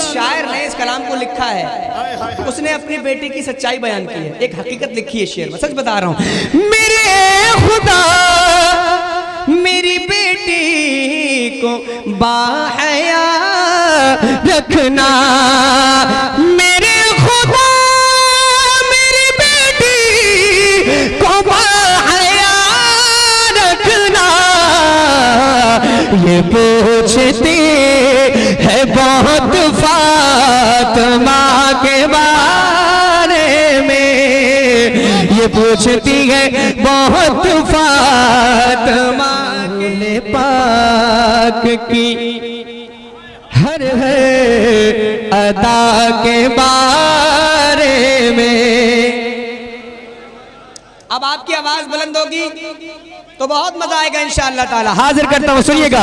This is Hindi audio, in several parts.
जिस शायर ने इस कलाम को लिखा है उसने अपनी बेटी की सच्चाई बयान की है, एक हकीकत लिखी है शेर में, सच बता रहा हूं। मेरे खुदा मेरी बेटी को बाहया रखना, मेरे खुदा मेरी बेटी को बाहया रखना। ये पूछती है बहुत फातिमा के बारे में, ये पूछती है बहुत फातिमा के पाक की हर है अदा के बारे में। अब आपकी आवाज बुलंद होगी तो बहुत मजा आएगा इंशाअल्लाह ताला। हाजिर करता हूँ, सुनिएगा।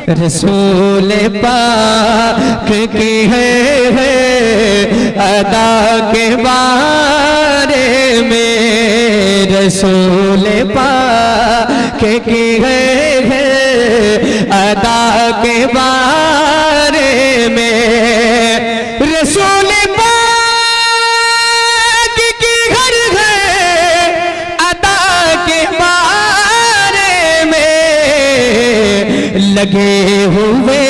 रसूल पाक की है अदा के बारे में, रसूल पाक की है अदा के बारे में। रसूल पाक की घर है अदा के बारे में, लगे हुए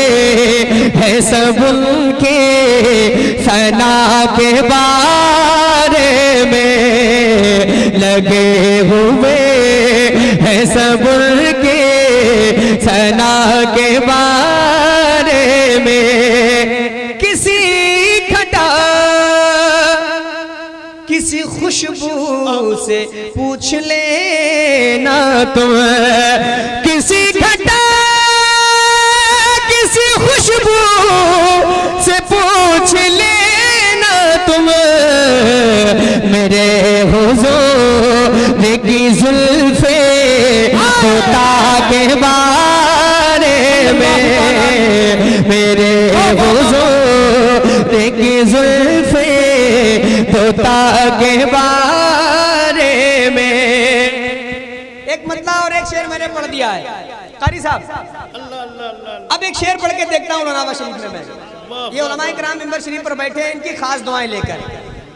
हैं सब उनके सना के बारे में, लगे हुए हैं सब उनके सना के बारे में। किसी घटा किसी खुशबू से पूछ लेना तुम, किसी घटा किसी खुशबू से पूछ लेना तुम, मेरे हुजूर की जुल्फे होता के बारे में, मेरे हुजूर की जुल्फे होता के बारे में। एक मतला और एक शेर मैंने पढ़ दिया है कारी साहब। अब एक शेर पढ़ के देखता हूँ उलमा शरीफ में मैं। ये उलमा इकराम मिंबर शरीफ पर बैठे हैं, इनकी खास दुआएं लेकर।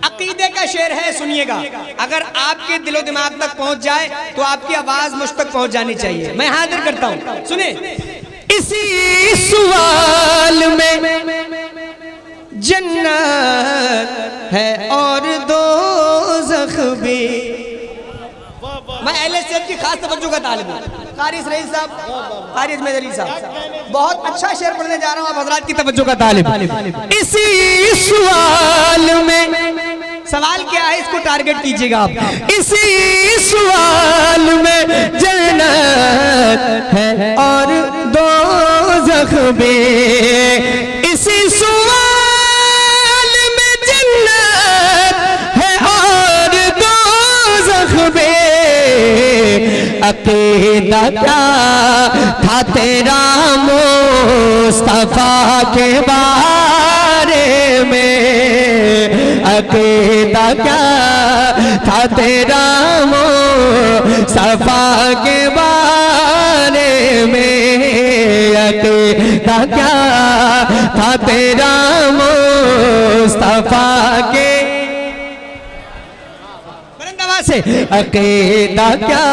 अकीदे का शेर है, सुनिएगा। अगर आपके दिलो दिमाग तक पहुंच जाए तो आपकी आवाज मुझ तक पहुंच जानी चाहिए। मैं हाजिर करता हूं, सुने। इसी सवाल में जन्नत है और दोज़ख भी। मैं अहले सेहत की खास तवज्जो का तालिब हूं। कारी रईस साहब, कारी अजमेर अली साहब, बहुत अच्छा शेर पढ़ने जा रहा हूं, आप हजरात की तवज्जो का तालिब। इसी सवाल में, सवाल क्या है इसको टारगेट कीजिएगा आप। इसी सवाल में जन्नत है और दोज़ख भी, इसी सवाल में जन्नत है और दोज़ख भी। अकीदा क्या था तेरा मुस्तफा के बारे में, अकीदा क्या था तेरा मुस्तफा के बारे में, अकीदा क्या था तेरा मुस्तफा के से, अकीदा क्या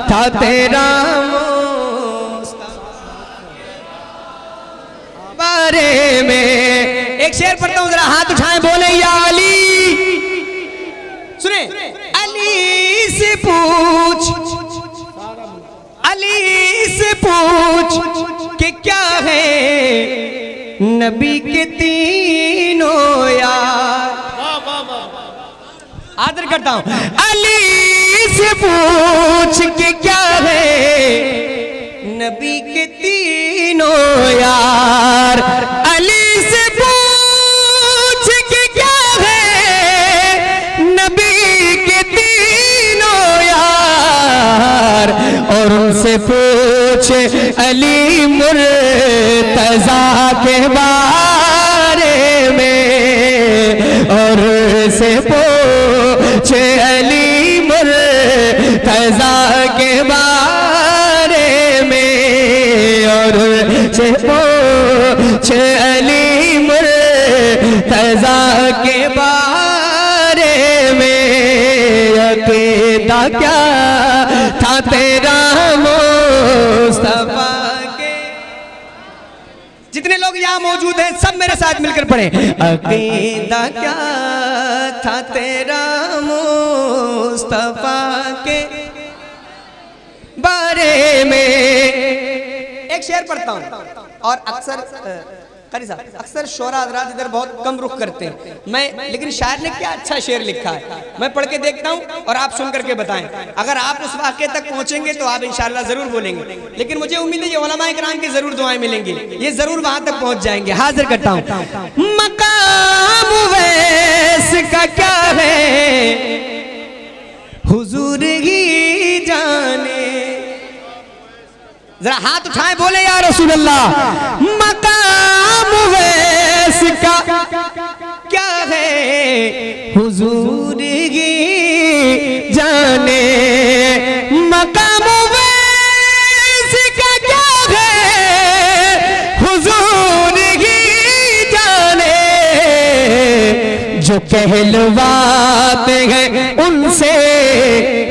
था तेरा बारे में। एक शेर पढ़ता हूं, जरा हाथ उठाएं, बोले या अली। सुने, अली से पूछ, अली से पूछ कि क्या है नबी के तीनों यार। आदर करता हूं। अली से पूछ के क्या है नबी के तीनों यार, अली से पूछ के क्या है नबी के तीनों यार, और उनसे पूछ अली मुर्तजा के बारे में, और से पूछ अली मुर्तजा के बारे में, और से पूछ अली मुर्तजा के बारे में अकीदा क्या था तेरा मुस्तफा के। जितने लोग यहाँ मौजूद हैं सब मेरे साथ मिलकर पढ़े। अकीदा क्या था तेरा मुस्तफा के बारे में। एक शेर पढ़ता हूँ और अक्सर कारी साहब अक्सर शोरा हज़रात इधर बहुत कम रुख करते हैं लेकिन शायर ने क्या अच्छा शेर लिखा है, मैं पढ़ के देखता हूँ और आप सुन करके बताएं। अगर आप उस वाक़े तक पहुँचेंगे तो आप इंशाअल्लाह ज़रूर बोलेंगे, लेकिन मुझे उम्मीद है ये उलमाए किराम की ज़रूर दुआएं मिलेंगी, ये ज़रूर वहाँ तक पहुँच जाएंगे। हाजिर करता हूँ। मकाम वैस का क्या है हुजूर ही जाने। जरा हाथ उठाए बोले या रसूल अल्लाह। मकाम वैस का क्या है हुजूर ही जाने। मकाम वैस का क्या है हुजूर ही जाने। जो कहलवाते हैं उनसे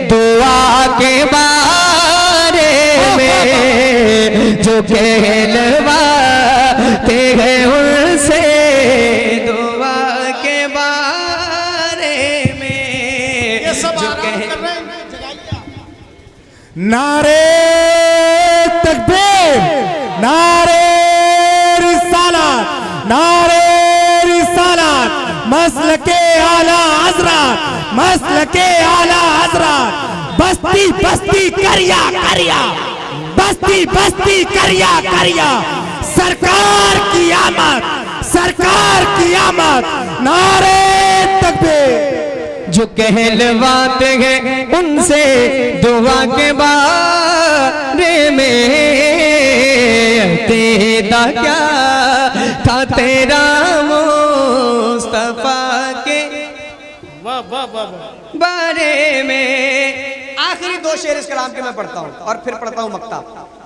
दुआ के बारे में, जो कहलवाते हैं उनसे दुआ के बारे में। ये सब जो नारे तकबीर, नारे रिसालत, नारे रिसालत, मसलके आला हज़रत, मसलके आला हज़रत। बस्ती बस्ती करिया करिया, बस्ती बस्ती करिया करिया। सरकार की आमद, सरकार की आमद। नारे तकबीर। जो कहलवाते हैं उनसे दुआ के बारे में। तेरा क्या था तेरा मुस्तफा के बारे में। आखिरी दो शेर इस कलाम के मैं पढ़ता हूँ और फिर पढ़ता हूँ मक्ता।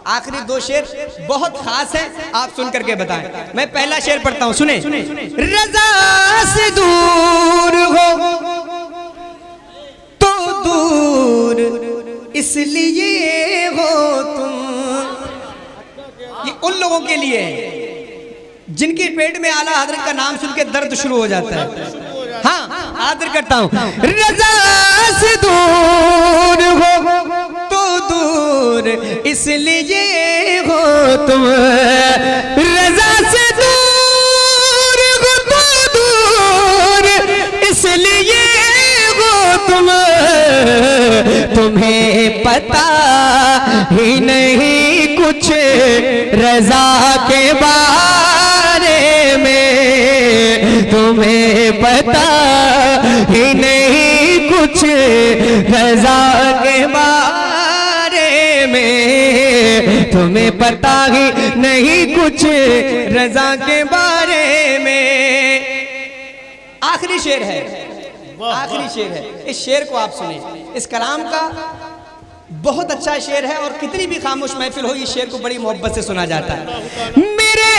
आखिरी दो शेर बहुत खास है, आप सुन करके बताएं। मैं पहला शेर पढ़ता हूँ, सुने। रज़ा से दूर हो तो दूर इसलिए हो तुम। ये उन लोगों के लिए है जिनके पेट में आला हज़रत का नाम सुन के दर्द शुरू हो जाता है। हाँ, आदर करता हूँ। रज़ा से दूर हो तो दूर इसलिए हो तुम। रज़ा से दूर हो तो दूर इसलिए हो तुम। तुम्हें पता ही नहीं कुछ रज़ा के बारे में। तुम्हें पता ही नहीं कुछ रज़ा के बारे में। तुम्हें पता ही नहीं कुछ रज़ा के बारे में। आखिरी शेर है, आखिरी शेर है। इस शेर को आप सुने। इस कलाम का बहुत अच्छा शेर है और कितनी भी खामोश महफिल हो, इस शेर को बड़ी मोहब्बत से सुना जाता है। मेरे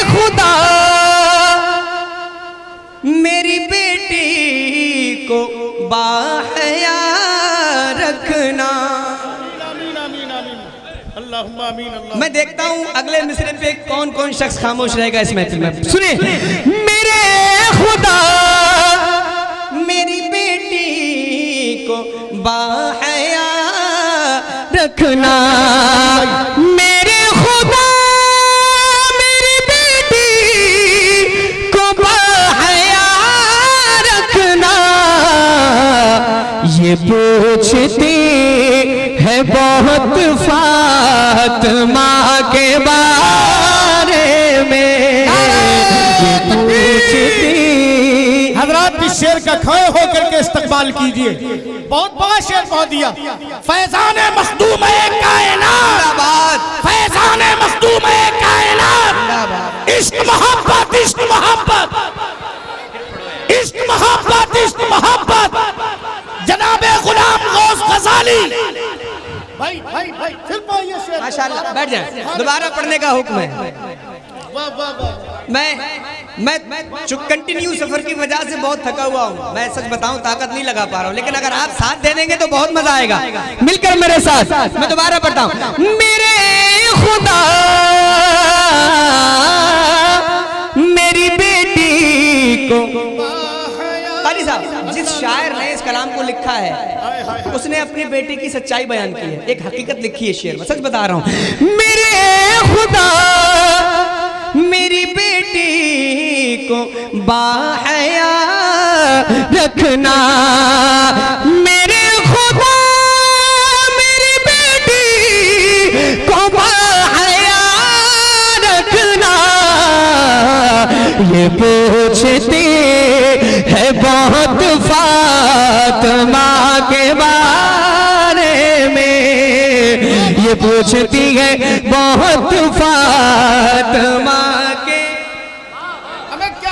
खुदा मेरी बेटी को बाहया रखना। मैं देखता हूं अगले मिसरे पे कौन कौन शख्स खामोश रहेगा इस महफिल में। सुने। मेरे खुदा मेरी बेटी को बाहया रखना। मेरे खुदा मेरी बेटी को बाहया रखना। ये पूछती है बहुत फातिमा के बारे में। ये पूछती। हज़रात इस शेर का खड़े होकर के इस्तकबाल कीजिए। बहुत बड़ा शेर पढ़ दिया। फैज़ान मखदूम कायनात, फैज़ान मखदूम कायनात। इश्क मोहब्बत, इश्क मोहब्बत, इश्क मोहब्बत, इश्क मोहब्बत। जनाबे गुलाम गौस ग़ज़ाली। भाई भाई भाई फिर पढ़िए शेर। माशाअल्लाह, बैठ जाए। दोबारा पढ़ने का हुक्म है। मैं मैं कंटिन्यू सफर की वजह से बहुत थका हुआ हूँ। मैं सच बताऊं ताकत नहीं लगा पा रहा हूँ, लेकिन अगर आप साथ दे देंगे तो बहुत मजा आएगा। मिलकर मेरे साथ मैं दोबारा पढ़ता हूँ। मेरे खुदा मेरी बेटी को, काली साहब जिस शायर ने इस कलाम को लिखा है उसने अपनी बेटी की सच्चाई बयान की है, एक हकीकत लिखी है शेर में, सच बता रहा हूँ। मेरे खुदा मेरी बेटी को बाहया रखना, मेरे खुदा मेरी बेटी को बाहया रखना, ये पूछती है बहुत फातिमा के बारे में, ये पूछती है बहुत फातिमा के।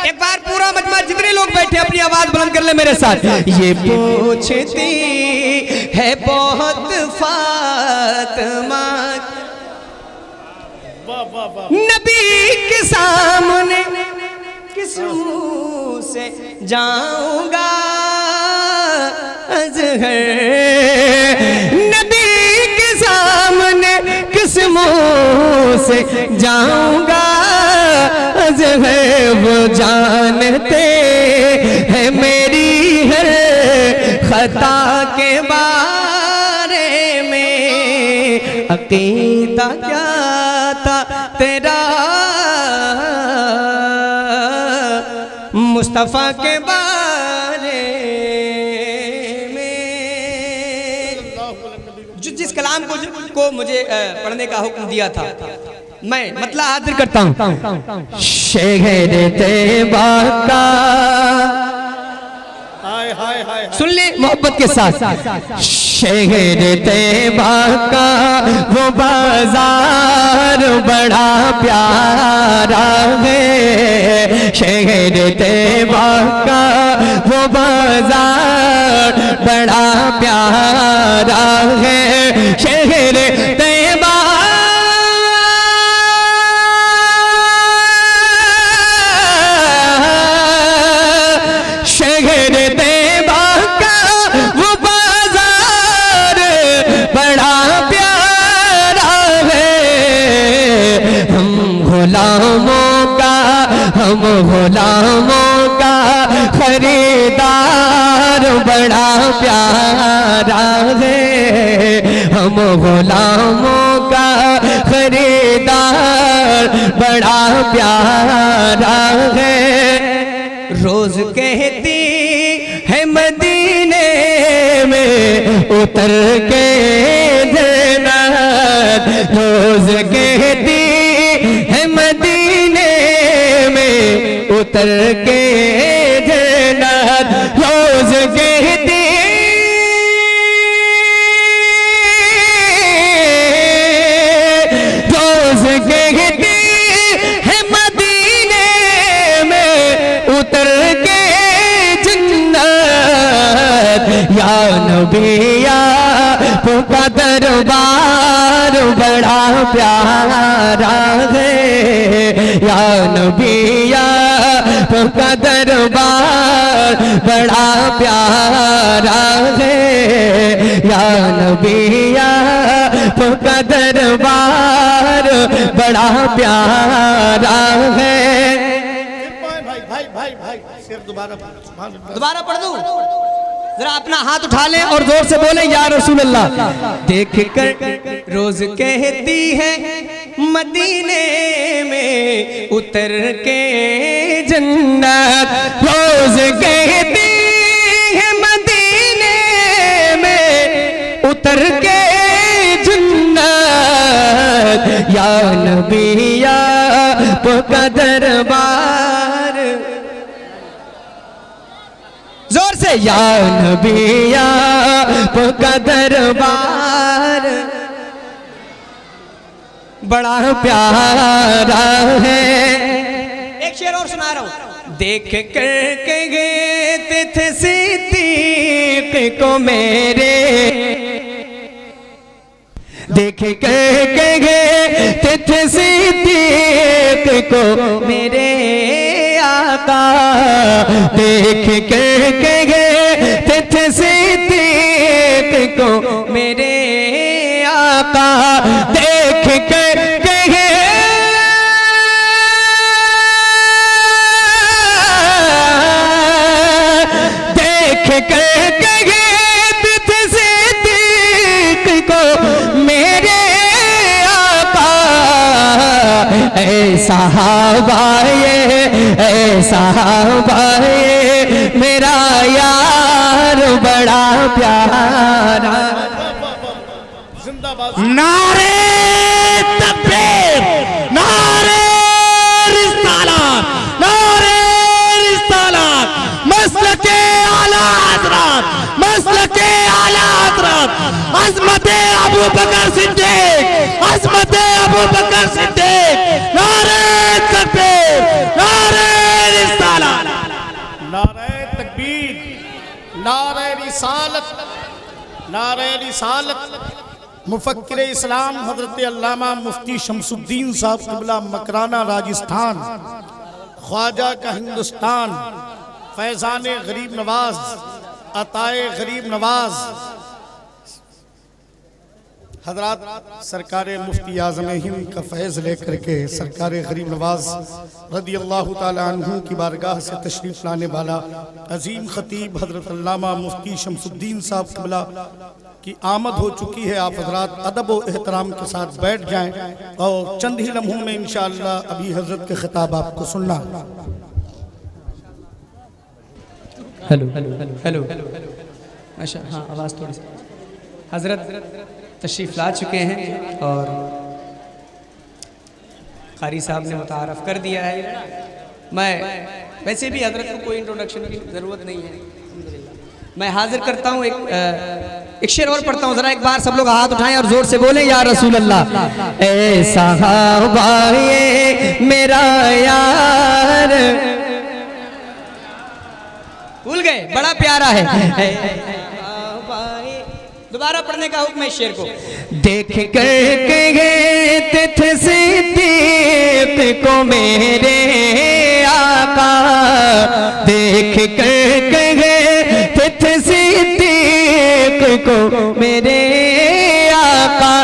एक बार पूरा मजमा जितने लोग बैठे अपनी आवाज बुलंद कर ले मेरे साथ। ये पूछती है बहुत फातिमा, नबी के सामने किस मुंह से जाऊंगा अज़हर, नबी के सामने किस मुंह से जाऊंगा अज़हर, वो जानते हैं मेरी हर खता के बारे में, अकीदा क्या था तेरा मुस्तफा के बारे में। जिस कलाम को मुझे पढ़ने का हुक्म दिया था, मैं मतलब हाजिर करता हूँ। शहर तैयबा का, सुन ले मोहब्बत के साथ। शहर तैयबा का वो बाजार बड़ा प्यारा है, शहर तैयबा का वो बाजार बड़ा प्यारा है, शहर तैयबा हम गुलामों का खरीदार बड़ा प्यारा है, हम गुलामों का खरीदार बड़ा प्यारा है। रोज कहती है मदीने में उतर के जन्नत, रोज कहती है मदीने में उतर के जन्नत, रोज कहती रोज कहती है मदीने में उतर के जन्नत, या नबिया का दरबार बड़ा प्यारा है, या नबिया का दरबार बड़ा प्यारा है, या नबिया का दरबार बड़ा प्यारा है। भाई शेर दोबारा पढ़ दूं? जरा अपना हाथ उठा लें और जोर से बोलें या रसूल अल्लाह। देख कर रोज कहती है मदीने में उतर के जन्नत, रोज कहती है मदीने में उतर के जन्नत, या नबिया का दरबार, जोर से या नबिया का दरबार बड़ा प्यारा है। एक शेर और सुना रहा हूं। देख कर के गए थे सिद्दीक को मेरे, देख कर के गए थे सिद्दीक को मेरे आका देख कर कहे थे सिद्दीक को मेरे आका देख कर कहे देख कर कहे थे सिद्दीक को मेरे आका ऐ साहबा ये मेरा यार बड़ा प्यारा। जिंदाबाद। नारे तकबीर, नारे रिसालत, नारे रिसालत, मसलके आला हज़रत, मसलके आला हज़रत, अज़मते अबू बकर सिद्दीक, अज़मते अबू बकर सिद्दीक, नारे तकबीर, नारे रिसालत, नारे तकबीर, नारे रिसालत, नारे रिसालत। मुफक्किर इस्लाम हजरत अल्लामा मुफ्ती शमसुद्दीन साहब क़िबला मकराना राजस्थान, ख्वाजा का हिंदुस्तान, फैज़ान गरीब नवाज, अताए गरीब नवाज हजरात सरकार मुफ्ती आज़म हिंद का फैज़ लेकर के सरकार गरीब नवाज रदी अल्लाह ताला अन्हु की बारगाह से तशरीफ़ लाने वाला अजीम खतीब हजरत अल्लामा मुफ्ती शमसुद्दीन साहब क़िबला की आमद हो चुकी है। आप हजरात अदब व एहतराम के साथ बैठ जाएं और चंद ही लम्हों में इंशाअल्लाह अभी हजरत के खिताब आपको सुनना। हेलो हेलो हेलो अच्छा हाँ आवाज़ थोड़ी सी। हजरत तशरीफ़ ला चुके हैं और कारी साहब ने मुतारफ़ कर दिया है। मैं वैसे भी हजरत को कोई इंट्रोडक्शन की ज़रूरत नहीं है। मैं हाजिर करता हूँ एक शेर और पढ़ता हूँ। ज़रा एक बार सब लोग हाथ उठाएं और ज़ोर से बोलें या रसूल अल्लाह। ऐ साहबा ये मेरा यार, भूल गए, बड़ा प्यारा है। दोबारा पढ़ने का हुक्म है शेर को। देख कर कहे थे सिद्दीक को मेरे आका, देख कर कहे थे सिद्दीक को मेरे आका,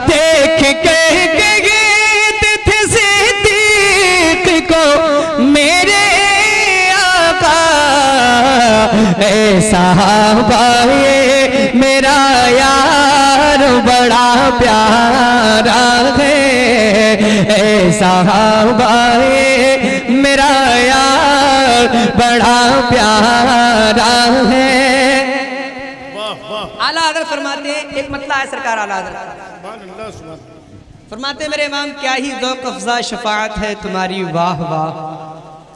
देख कर कहे थे सिद्दीक को मेरे आका। ऐ साहबा ये मेरा यार बड़ा प्यारा है, ऐ साहबा ये मेरा यार बड़ा प्यारा है। आला हज़रत फरमाते हैं, एक मतला है सरकार आला हज़रत फरमाते मेरे इमाम क्या ही ज़ौक़ अफ़ज़ा शफ़ाअत है तुम्हारी वाह वाह,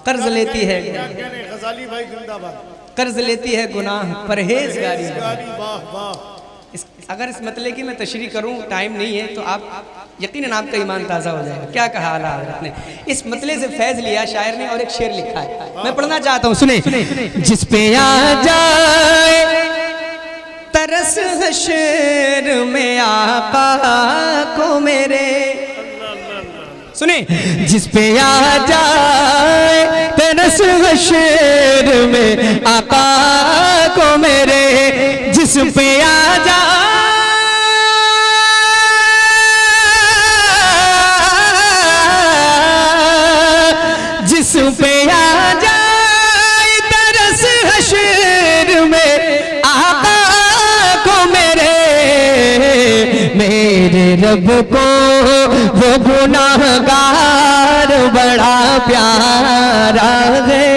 कर्ज लेती है गज़ाली भाई जिंदाबाद, कर्ज लेती है गुनाह परहेज़गारी। इस अगर इस मतले की मैं तशरीह करूं, टाइम नहीं है, तो आप यकीनन आपका ईमान ताज़ा हो जाएगा। क्या कहा आला हज़रत ने, इस मतले से फैज़ लिया शायर ने और एक शेर लिखा है, मैं पढ़ना चाहता हूँ, सुने। जिस पे आ जाए तरस हश्र में आका को मेरे, सुने, जिस पे आ जाए तरस हश्र में आका को मेरे, जिस पे आ जाए जिस पे आ जाए तरस हश्र में आका को मेरे, मेरे रब को वो गुनाहगार बड़ा प्यारा है,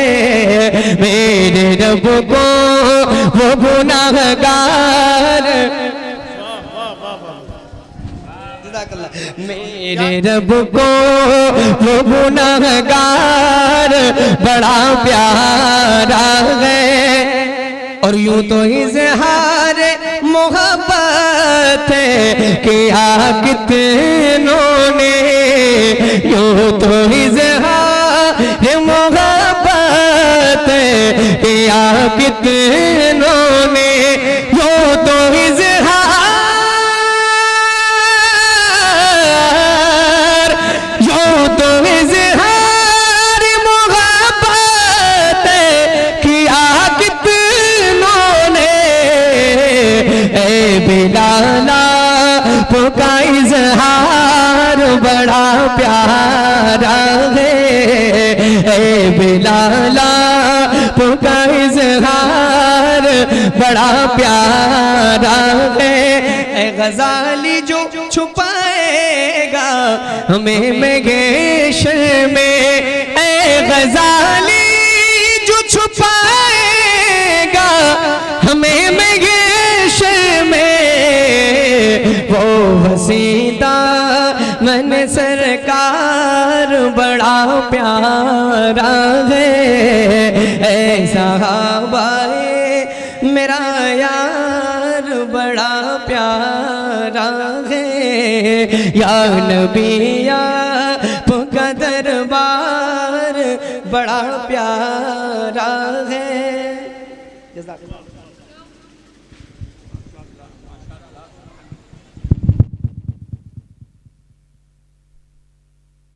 मेरे रब को वो गुनाहगार, मेरे रब को वो गुनाहगार बड़ा प्यारा है। और यूं तो इज़हार मोहब्बत किया कितनों ने, यूं तो इज़हार मोहब्बत किया कितनों ने, यूं तो इज़हार मोहब्बत आपका इजहार बड़ा प्यारा है। ए बिलाल आपका इजहार बड़ा प्यारा है। ए गजाली जो छुपाएगा हमें महशर में, ए गजाली जो छुपाएगा हमें महशर में, वो वसीदा मन सरकार बड़ा प्यारा है। ऐ सहाबाए मेरा यार बड़ा प्यारा है। या नबी आपका दरबार बड़ा प्यारा है।